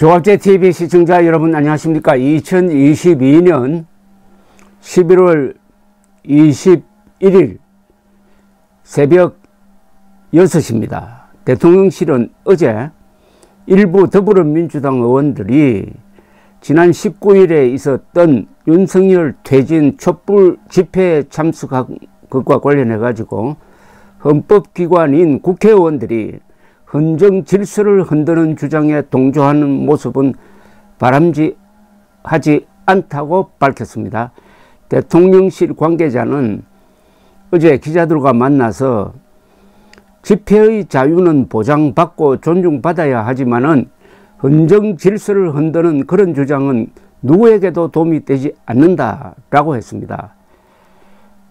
조갑제TV 시청자 여러분 안녕하십니까. 2022년 11월 21일 새벽 6시입니다. 대통령실은 어제 일부 더불어민주당 의원들이 지난 19일에 있었던 윤석열 퇴진 촛불 집회에 참석한 것과 관련해 가지고 헌법기관인 국회의원들이 헌정 질서를 흔드는 주장에 동조하는 모습은 바람직하지 않다고 밝혔습니다. 대통령실 관계자는 어제 기자들과 만나서 집회의 자유는 보장받고 존중받아야 하지만은 헌정 질서를 흔드는 그런 주장은 누구에게도 도움이 되지 않는다라고 했습니다.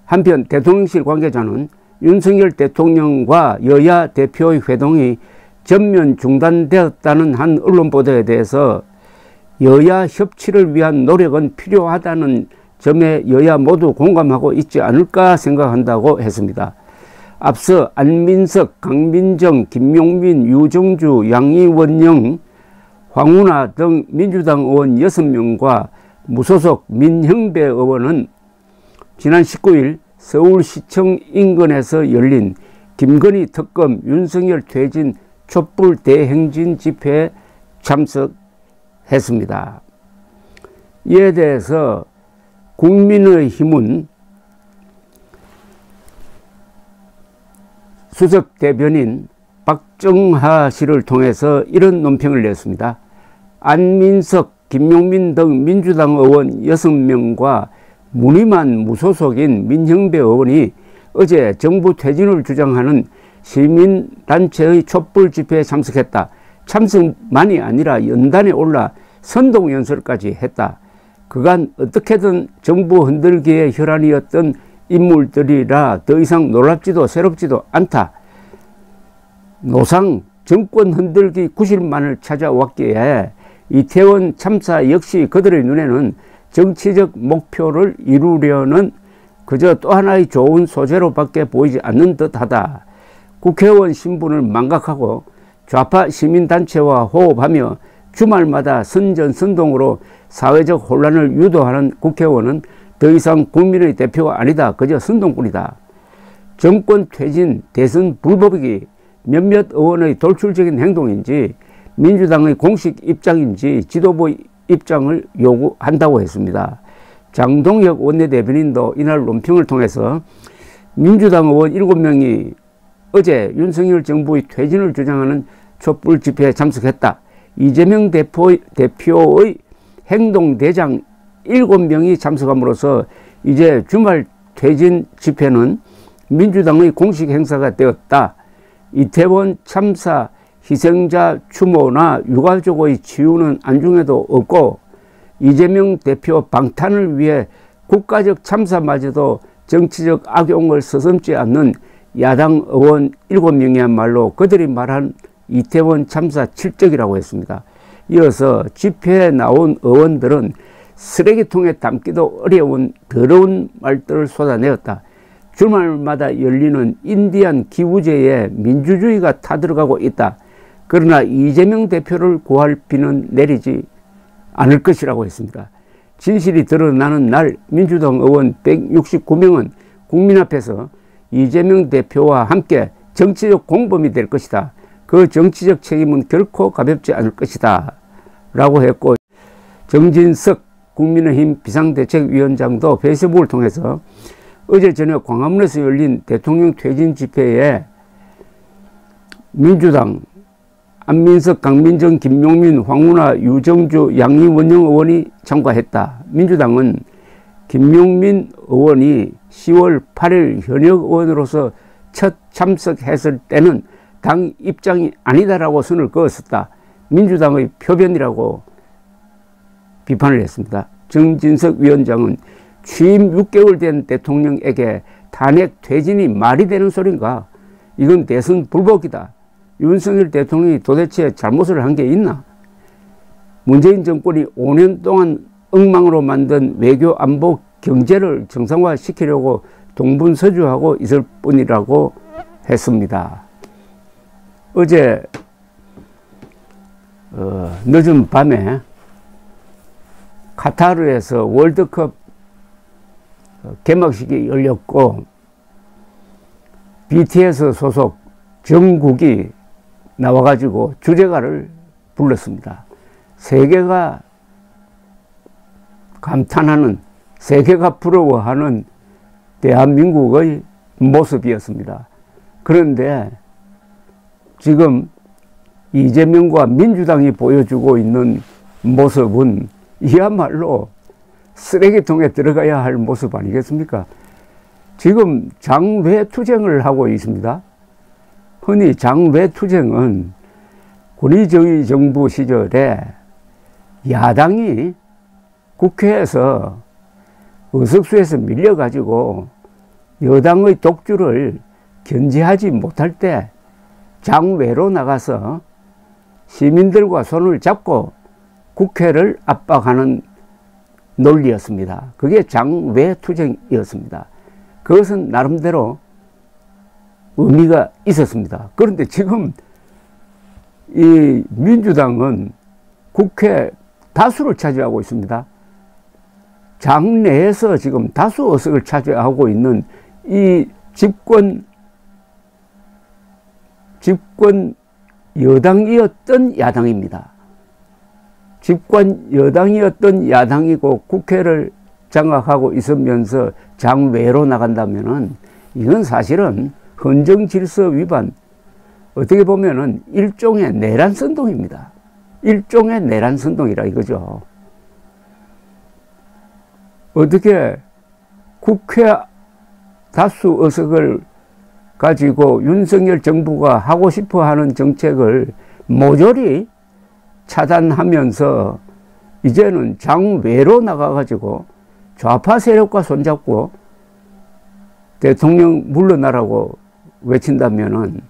한편 대통령실 관계자는 윤석열 대통령과 여야 대표의 회동이 전면 중단되었다는 한 언론 보도에 대해서 여야 협치를 위한 노력은 필요하다는 점에 여야 모두 공감하고 있지 않을까 생각한다고 했습니다. 앞서 안민석, 강민정, 김용민, 유정주, 양이원영, 황운하 등 민주당 의원 6명과 무소속 민형배 의원은 지난 19일 서울시청 인근에서 열린 김건희 특검 윤석열 퇴진 촛불 대행진 집회에 참석했습니다. 이에 대해서 국민의힘은 수석 대변인 박정하 씨를 통해서 이런 논평을 냈습니다. 안민석, 김용민 등 민주당 의원 6명과 무늬만 무소속인 민형배 의원이 어제 정부 퇴진을 주장하는 시민단체의 촛불 집회에 참석했다. 참석만이 아니라 연단에 올라 선동연설까지 했다. 그간 어떻게든 정부 흔들기의 혈안이었던 인물들이라 더 이상 놀랍지도 새롭지도 않다. 노상 정권 흔들기 구실만을 찾아왔기에 이태원 참사 역시 그들의 눈에는 정치적 목표를 이루려는 그저 또 하나의 좋은 소재로밖에 보이지 않는 듯하다. 국회의원 신분을 망각하고 좌파 시민단체와 호흡하며 주말마다 선전선동으로 사회적 혼란을 유도하는 국회의원은 더 이상 국민의 대표가 아니다. 그저 선동꾼이다. 정권 퇴진, 대선 불법이기 몇몇 의원의 돌출적인 행동인지 민주당의 공식 입장인지 지도부의 입장을 요구한다고 했습니다. 장동혁 원내대변인도 이날 논평을 통해서 민주당 의원 7명이 어제 윤석열 정부의 퇴진을 주장하는 촛불 집회에 참석했다. 이재명 대표의 행동대장 7명이 참석함으로써 이제 주말 퇴진 집회는 민주당의 공식 행사가 되었다. 이태원 참사 희생자 추모나 유가족의 치유는 안중에도 없고 이재명 대표 방탄을 위해 국가적 참사마저도 정치적 악용을 서슴지 않는 야당 의원 7명이야말로 그들이 말한 이태원 참사 칠적이라고 했습니다. 이어서 집회에 나온 의원들은 쓰레기통에 담기도 어려운 더러운 말들을 쏟아내었다. 주말마다 열리는 인디안 기우제에 민주주의가 타들어가고 있다. 그러나 이재명 대표를 구할 비는 내리지 않을 것이라고 했습니다. 진실이 드러나는 날 민주당 의원 169명은 국민 앞에서 이재명 대표와 함께 정치적 공범이 될 것이다. 그 정치적 책임은 결코 가볍지 않을 것이다. 라고 했고, 정진석 국민의힘 비상대책위원장도 페이스북을 통해서 어제 저녁 광화문에서 열린 대통령 퇴진 집회에 민주당 안민석, 강민정, 김용민, 황운하, 유정주, 양이원영 의원이 참가했다. 민주당은 김용민 의원이 10월 8일 현역 의원으로서 첫 참석했을 때는 당 입장이 아니다라고 선을 그었었다. 민주당의 표변이라고 비판을 했습니다. 정진석 위원장은 취임 6개월 된 대통령에게 탄핵 퇴진이 말이 되는 소린가? 이건 대선 불복이다. 윤석열 대통령이 도대체 잘못을 한 게 있나? 문재인 정권이 5년 동안 엉망으로 만든 외교 안보 경제를 정상화시키려고 동분서주하고 있을 뿐이라고 했습니다. 어제 늦은 밤에 카타르에서 월드컵 개막식이 열렸고 BTS 소속 정국이 나와가지고 주제가를 불렀습니다. 세계가 감탄하는, 세계가 부러워하는 대한민국의 모습이었습니다. 그런데 지금 이재명과 민주당이 보여주고 있는 모습은 이야말로 쓰레기통에 들어가야 할 모습 아니겠습니까? 지금 장외투쟁을 하고 있습니다. 흔히 장외투쟁은 권위주의 정부 시절에 야당이 국회에서 의석수에서 밀려가지고 여당의 독주를 견제하지 못할 때 장외로 나가서 시민들과 손을 잡고 국회를 압박하는 논리였습니다. 그게 장외투쟁이었습니다. 그것은 나름대로 의미가 있었습니다. 그런데 지금 이 민주당은 국회 다수를 차지하고 있습니다. 당 내에서 지금 다수 의석을 차지하고 있는 이 집권 여당이었던 야당입니다. 집권 여당이었던 야당이고 국회를 장악하고 있으면서 장외로 나간다면은 이건 사실은 헌정 질서 위반, 어떻게 보면은 일종의 내란 선동입니다. 일종의 내란 선동이라 이거죠. 어떻게 국회 다수 의석을 가지고 윤석열 정부가 하고 싶어 하는 정책을 모조리 차단하면서 이제는 장외로 나가가지고 좌파 세력과 손잡고 대통령 물러나라고 외친다면은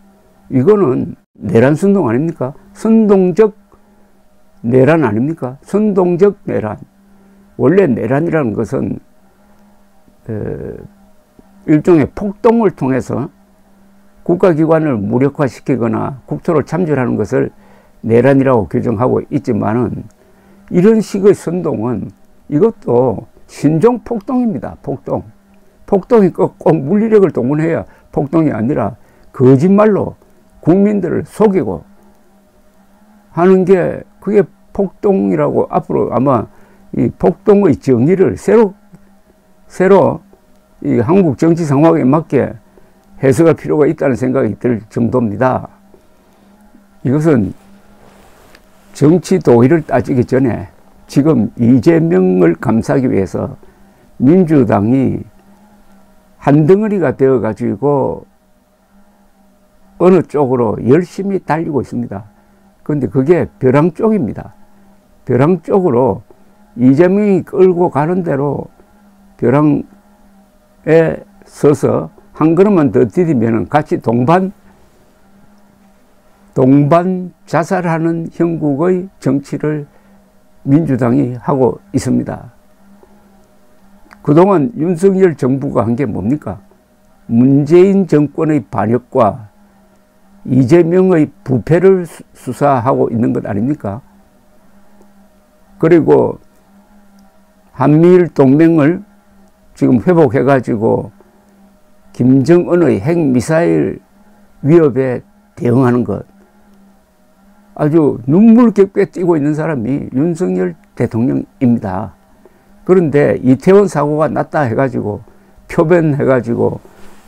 이거는 내란 선동 아닙니까? 선동적 내란 아닙니까? 선동적 내란. 원래 내란이라는 것은 일종의 폭동을 통해서 국가기관을 무력화시키거나 국토를 참전하는 것을 내란이라고 규정하고 있지만은 이런 식의 선동은 이것도 신종 폭동입니다. 폭동. 폭동이 꼭 물리력을 동원해야 폭동이 아니라 거짓말로 국민들을 속이고 하는 게 그게 폭동이라고 앞으로 아마 이 폭동의 정의를 새로 이 한국 정치 상황에 맞게 해석할 필요가 있다는 생각이 들 정도입니다. 이것은 정치 도의를 따지기 전에 지금 이재명을 감싸기 위해서 민주당이 한 덩어리가 되어 가지고 어느 쪽으로 열심히 달리고 있습니다. 그런데 그게 벼랑 쪽입니다. 벼랑 쪽으로 이재명이 끌고 가는 대로 벼랑에 서서 한 걸음만 더 디디면 같이 동반 자살하는 형국의 정치를 민주당이 하고 있습니다. 그동안 윤석열 정부가 한 게 뭡니까? 문재인 정권의 반역과 이재명의 부패를 수사하고 있는 것 아닙니까? 그리고 한미일 동맹을 지금 회복해가지고 김정은의 핵미사일 위협에 대응하는 것. 아주 눈물겹게 뛰고 있는 사람이 윤석열 대통령입니다. 그런데 이태원 사고가 났다 해가지고 표변해가지고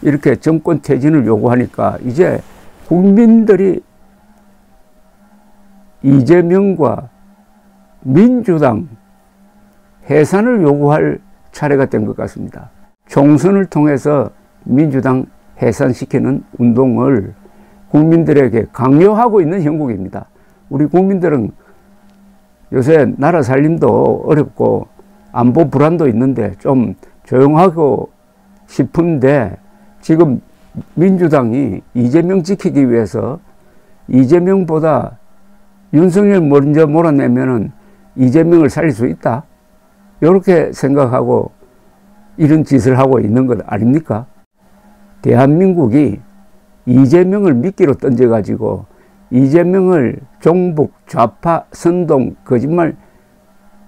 이렇게 정권 퇴진을 요구하니까 이제 국민들이 이재명과 민주당 해산을 요구할 차례가 된 것 같습니다. 총선을 통해서 민주당 해산시키는 운동을 국민들에게 강요하고 있는 형국입니다. 우리 국민들은 요새 나라 살림도 어렵고 안보 불안도 있는데 좀 조용하고 싶은데 지금 민주당이 이재명 지키기 위해서 이재명보다 윤석열 먼저 몰아내면은 이재명을 살릴 수 있다. 이렇게 생각하고 이런 짓을 하고 있는 것 아닙니까? 대한민국이 이재명을 미끼로 던져가지고 이재명을 종북, 좌파, 선동, 거짓말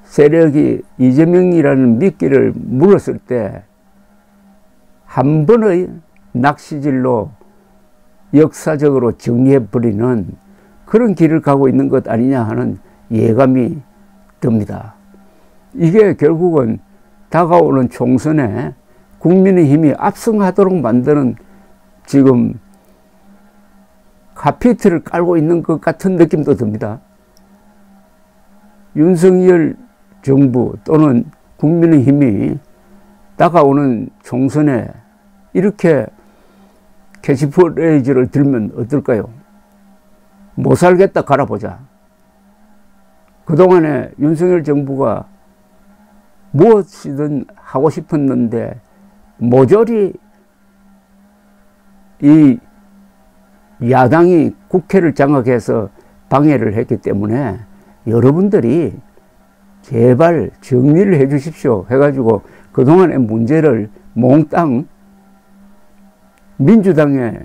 세력이 이재명이라는 미끼를 물었을 때 한 번의 낚시질로 역사적으로 정리해버리는 그런 길을 가고 있는 것 아니냐 하는 예감이 듭니다. 이게 결국은 다가오는 총선에 국민의힘이 압승하도록 만드는 지금 카피트를 깔고 있는 것 같은 느낌도 듭니다. 윤석열 정부 또는 국민의힘이 다가오는 총선에 이렇게 캐치프레이즈를 들면 어떨까요? 못 살겠다 갈아보자. 그동안에 윤석열 정부가 무엇이든 하고 싶었는데 모조리 이 야당이 국회를 장악해서 방해를 했기 때문에 여러분들이 제발 정리를 해 주십시오 해가지고 그동안의 문제를 몽땅 민주당에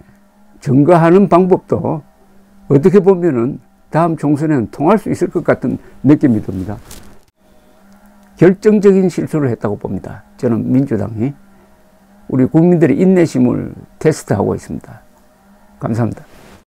전가하는 방법도 어떻게 보면은 다음 총선에는 통할 수 있을 것 같은 느낌이 듭니다. 결정적인 실수를 했다고 봅니다. 저는 민주당이 우리 국민들의 인내심을 테스트하고 있습니다. 감사합니다.